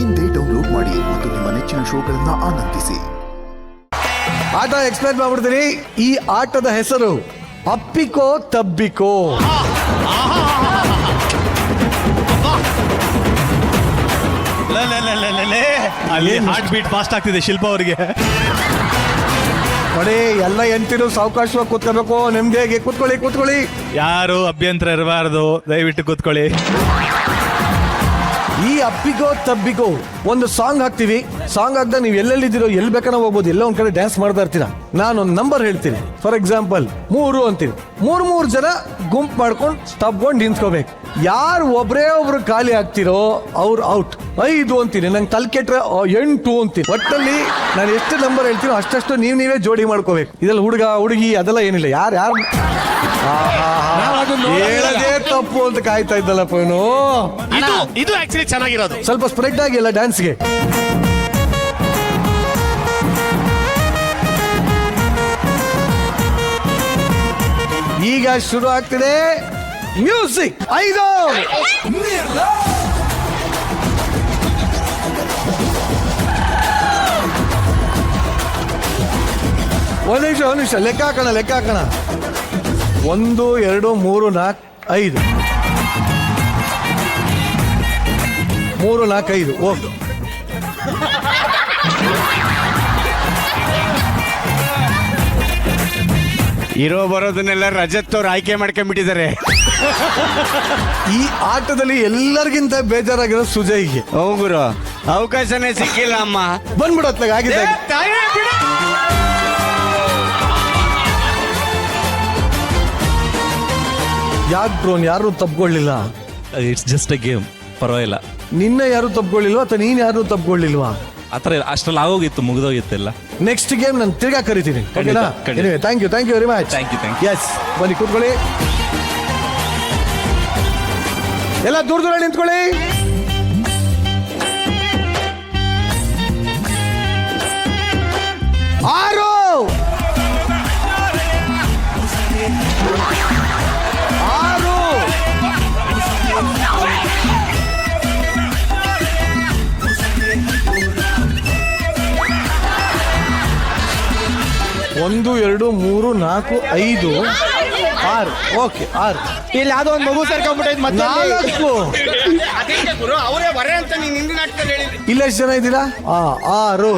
ಇಂದೇ ಡೌನ್ಲೋಡ್ ಮಾಡಿ ಮತ್ತು ನಿಮ್ಮ ನೆಚ್ಚಿನ ಶೋಗಳನ್ನ ಆನಂದಿಸಿ. ಆಟ ಎಕ್ಸ್ಪ್ಲೇನ್ ಮಾಡ್ಬಿಡ್ತೀನಿ. ಈ ಆಟದ ಹೆಸರು ಅಪ್ಪಿಕೋ ತಬ್ಬಿಕೋ. ಅಲ್ಲಿ ಹಾರ್ಟ್ ಬೀಟ್ ಫಾಸ್ಟ್ ಆಗ್ತಿದೆ ಶಿಲ್ಪ ಅವರಿಗೆ. ನೋಡಿ, ಎಲ್ಲ ಎಂತಿರು ಸಾವಕಾಶವಾಗಿ ಕೂತ್ಕೋಬೇಕು. ನೆಮ್ಮದಿಯಾಗಿ ಕೂತ್ಕೊಳ್ಳಿ. ಯಾರು ಅಭ್ಯಂತರ ಇರಬಾರ್ದು, ದಯವಿಟ್ಟು ಕೂತ್ಕೊಳ್ಳಿ. ಈ ಅಪ್ಪಿಕೋ ತಬ್ಬಿಕೋ ಒಂದು ಸಾಂಗ್ ಹಾಕ್ತಿವಿ. ಸಾಂಗ್ ಹಾಕ್ದಾಗ ನೀವು ಎಲ್ಲೆಲ್ಲಿದ್ದೀರೋ ಎಲ್ಲಿ ಬೇಕಾನ ಹೋಗ್ಬೋದು, ಎಲ್ಲ ಒಂದ್ ಕಡೆ ಡ್ಯಾನ್ಸ್ ಮಾಡ್ತಾ ಇರ್ತೀರಾ. ನಾನೊಂದು ನಂಬರ್ ಹೇಳ್ತೀನಿ. ಫಾರ್ ಎಕ್ಸಾಂಪಲ್ 3 ಅಂತೀವಿ. 3 ಜನ ಗುಂಪು ಮಾಡ್ಕೊಂಡು ತಬ್ಕೊಂಡು ನಿಂತ್ಕೋಬೇಕು. ಯಾರು ಒಬ್ರು ಖಾಲಿ ಆಗ್ತಿರೋ ಅವ್ರು ಔಟ್. 5 ಅಂತೀನಿ. ನಂಗೆ ತಲೆ ಕೆಟ್ರೆ 8 ಅಂತೀನಿ. ಒಟ್ಟಲ್ಲಿ ನಾನು ಎಷ್ಟು ನಂಬರ್ ಹೇಳ್ತೀನೋ ಅಷ್ಟಷ್ಟು ನೀವೇ ಜೋಡಿ ಮಾಡ್ಕೋಬೇಕು. ಇದೆಲ್ಲ ಹುಡುಗ ಹುಡುಗಿ ಅದೆಲ್ಲ ಏನಿಲ್ಲ. ಯಾರು ಹೇಳದೇ ತಪ್ಪು ಅಂತ ಕಾಯ್ತಾ ಇದ್ದಲ್ಲಪ್ಪ ಇವನು. ಇದು ಆಕ್ಚುಲಿ ಚೆನ್ನಾಗಿರೋದು. ಸ್ವಲ್ಪ ಸ್ಪ್ರೆಡ್ ಆಗಿ ಎಲ್ಲ ಡ್ಯಾನ್ಸ್ಗೆ. ಈಗ ಶುರು ಆಗ್ತಿದೆ ಮ್ಯೂಸಿಕ್. 5 ಒಂದು ನಿಮಿಷ ಲೆಕ್ಕ ಹಾಕೋಣ. 1 2 3 4 5 3 4 5 ಹೋಗಿ. ಇರೋ ಬರೋದನ್ನೆಲ್ಲ ರಜತ್ ಅವ್ರು ಆಯ್ಕೆ ಮಾಡ್ಕೊಂಡ್ಬಿಟ್ಟಿದ್ದಾರೆ. ಈ ಆಟದಲ್ಲಿ ಎಲ್ಲರಿಗಿಂತ ಬೇಜಾರಾಗಿರೋ ಸುಜಯ್ಗೆ. ಗುರು ಅವಕಾಶನೇ ಸಿಕ್ಕಿಲ್ಲ ಅಮ್ಮ. ಬಂದ್ಬಿಡತ್ಲಾಗ ಆಗಿದೆ. ಯಾಕೆ ಬ್ರೋನ್ ಯಾರು ತಪ್ಕೊಳ್ಳಿಲ್ಲ? ಇಟ್ಸ್ ಜಸ್ಟ್ ಎ ಗೇಮ್, ಪರವಾಗಿಲ್ಲ. ನಿನ್ನ ಯಾರು ತಪ್ಕೊಳ್ಳಿಲ್ವಾ ಅಥವಾ ನೀನ್ ಯಾರು ತಪ್ಕೊಳ್ಳಿಲ್ವಾ? ಆತರ ಅಷ್ಟ್ರಲ್ಲಿ ಆಗೋಗಿತ್ತು, ಮುಗಿದೋಗಿತ್ತೆಲ್ಲ. ನೆಕ್ಸ್ಟ್ ಗೇಮ್ ನಾನು ತಿರ್ಗಾ ಕರಿತೀನಿ. ಖಂಡಿತ. Thank you very much. Thank you. Yes, ಬನ್ನಿ ಕೂತ್ಕೊಳ್ಳಿ. ಎಲ್ಲ ದೂರ ನಿಂತ್ಕೊಳ್ಳಿ. ಆರು 1 2 3 4 5 6. ಓಕೆ 6. ಇಲ್ಲಿ ಯಾವ್ದೋ ಒಂದು ಮಗು ಸೇರ್ಕೊಂಡ್ಬಿಟ್ಟೈತೆ ಮತ್ತೆ. 4 ಅವರೇ ಬರೇ ಅಂತ ನೀನು ಹಿಂದಿನ ನಾಟಕದಲ್ಲಿ ಹೇಳಿದ್ರಿ. ಇಲ್ಲ ಎಷ್ಟು ಜನ ಇದ್ದೀರಾ? 6.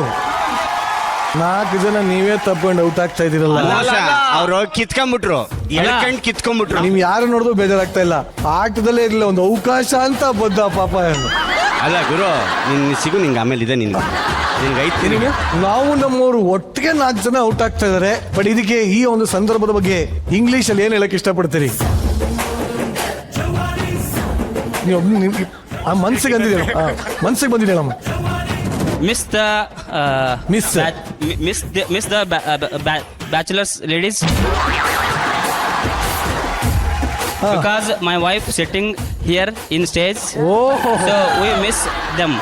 4 ಜನ ನೀವೇ ತಪ್ಕೊಂಡು ಔಟ್ ಆಗ್ತಾ ಇದೀರಲ್ಲ. ಅವ್ರು ಕಿತ್ಕೊಂಡ್ಬಿಟ್ರು, ಕಿತ್ಕೊಂಡ್ಬಿಟ್ರು. ನೀವ್ ಯಾರು ನೋಡಿದ್ರು ಬೇಜಾರಾಗ್ತಾ ಇಲ್ಲ. ಆಟದಲ್ಲೇ ಇರಲಿಲ್ಲ, ಒಂದು ಅವಕಾಶ ಅಂತ ಬದ್ದ ಪಾಪ. ಅಲ್ಲ ಗುರು, ನಿನ್ ಸಿಗು ನಿಂಗೆ ಆಮೇಲೆ ಇದೆ ನಿನ್ಗೆ ನಾವು ನಮ್ಮವರು ಒಟ್ಟಿಗೆ 4 ಜನ ಔಟ್ ಆಗ್ತಾ ಇದಾರೆ. ಬಟ್ ಇದಕ್ಕೆ ಈ ಒಂದು ಸಂದರ್ಭದ ಬಗ್ಗೆ ಇಂಗ್ಲಿಷ್ ಅಲ್ಲಿ ಏನ್ ಹೇಳಕ್ ಇಷ್ಟಪಡ್ತೀರಿ? ನೀವು ಮನ್ಸಿಗೆ ಅಂದಿದ್ದೀರ, ಮನ್ಸಿಗೆ ಬಂದಿದ್ದೀರಮ್ಮ. Miss the bachelor's ladies, because my wife sitting here in stage, so we miss them.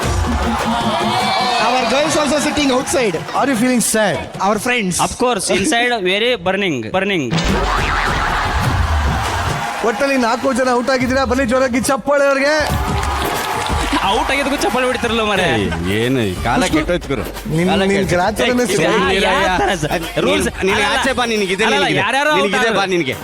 Our girls also sitting outside. Are you feeling sad? Our friends. Of course, inside very burning. ಒಟ್ಟಲ್ಲಿ 4 ಜನ out ಆಗಿದ್ದೀರಾ. ಬನ್ನಿ ಜೋರಾಗಿ ಚಪ್ಪಾಳೆ ಅವ್ರಿಗೆ. Out ಆಗಿದ್ದಕ್ಕೂ ಚಪ್ಪಲ್ ಹೊಡಿತಿರಲ್ಲ ಮರೆ. ಏನು ಕಾಲ ಕೆಟ್ಟೋಯ್ತು ಗುರು. ರೂಲ್ಸ್ ನೀನು ಆಚೆ ಬಾ, ನಿನಗಿದೆ ಬಾ ನಿನಗೆ.